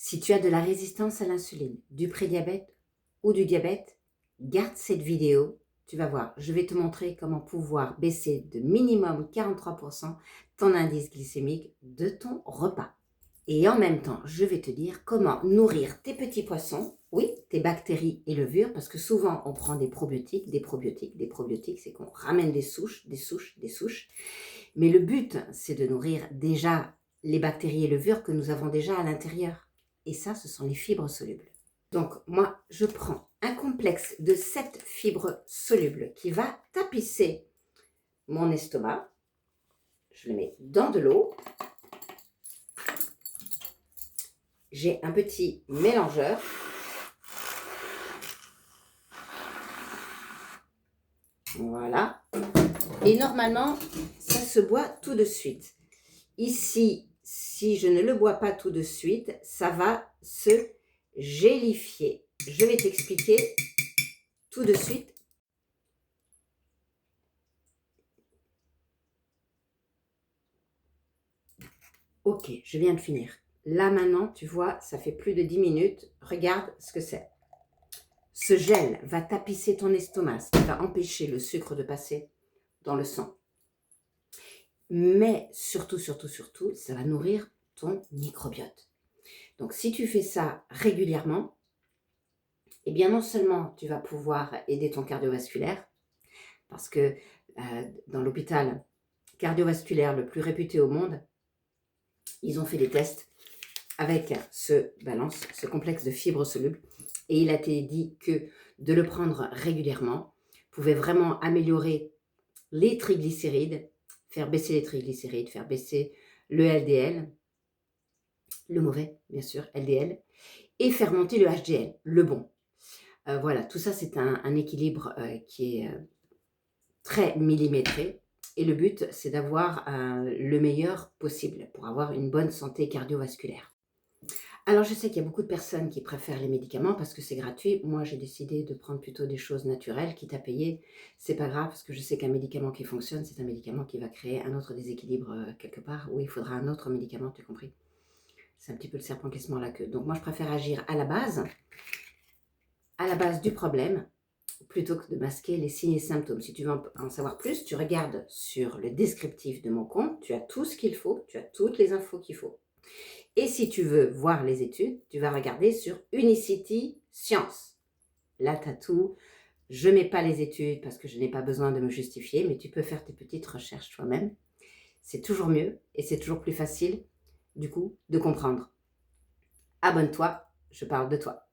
Si tu as de la résistance à l'insuline, du prédiabète ou du diabète, garde cette vidéo. Tu vas voir, je vais te montrer comment pouvoir baisser de minimum 43% ton indice glycémique de ton repas. Et en même temps, je vais te dire comment nourrir tes petits poissons, oui, tes bactéries et levures, parce que souvent on prend des probiotiques, c'est qu'on ramène des souches. Mais le but, c'est de nourrir déjà les bactéries et levures que nous avons déjà à l'intérieur. Et ça, ce sont les fibres solubles. Donc, moi, je prends un complexe de 7 fibres solubles qui va tapisser mon estomac. Je le mets dans de l'eau. J'ai un petit mélangeur. Voilà. Et normalement, ça se boit tout de suite. Ici, si je ne le bois pas tout de suite, ça va se gélifier. Je vais t'expliquer tout de suite. Ok, je viens de finir. Là maintenant, tu vois, ça fait plus de 10 minutes. Regarde ce que c'est. Ce gel va tapisser ton estomac, ce qui va empêcher le sucre de passer dans le sang. Mais surtout, ça va nourrir ton microbiote. Donc, si tu fais ça régulièrement, eh bien, non seulement tu vas pouvoir aider ton cardiovasculaire, parce que dans l'hôpital cardiovasculaire le plus réputé au monde, ils ont fait des tests avec ce complexe de fibres solubles, et il a été dit que de le prendre régulièrement pouvait vraiment améliorer les triglycérides, faire baisser les triglycérides, faire baisser le LDL, le mauvais, bien sûr, LDL, et faire monter le HDL, le bon. Voilà, tout ça, c'est un équilibre qui est très millimétré. Et le but, c'est d'avoir le meilleur possible pour avoir une bonne santé cardiovasculaire. Alors, je sais qu'il y a beaucoup de personnes qui préfèrent les médicaments parce que c'est gratuit. Moi, j'ai décidé de prendre plutôt des choses naturelles, quitte à payer. C'est pas grave parce que je sais qu'un médicament qui fonctionne, c'est un médicament qui va créer un autre déséquilibre quelque part où il faudra un autre médicament, tu as compris? C'est un petit peu le serpent qui se mord la queue. Donc, moi, je préfère agir à la base du problème, plutôt que de masquer les signes et symptômes. Si tu veux en savoir plus, tu regardes sur le descriptif de mon compte, tu as tout ce qu'il faut, tu as toutes les infos qu'il faut. Et si tu veux voir les études, tu vas regarder sur Unicity Science. Là, tu as tout. Je ne mets pas les études parce que je n'ai pas besoin de me justifier, mais tu peux faire tes petites recherches toi-même. C'est toujours mieux et c'est toujours plus facile, du coup, de comprendre. Abonne-toi, je parle de toi.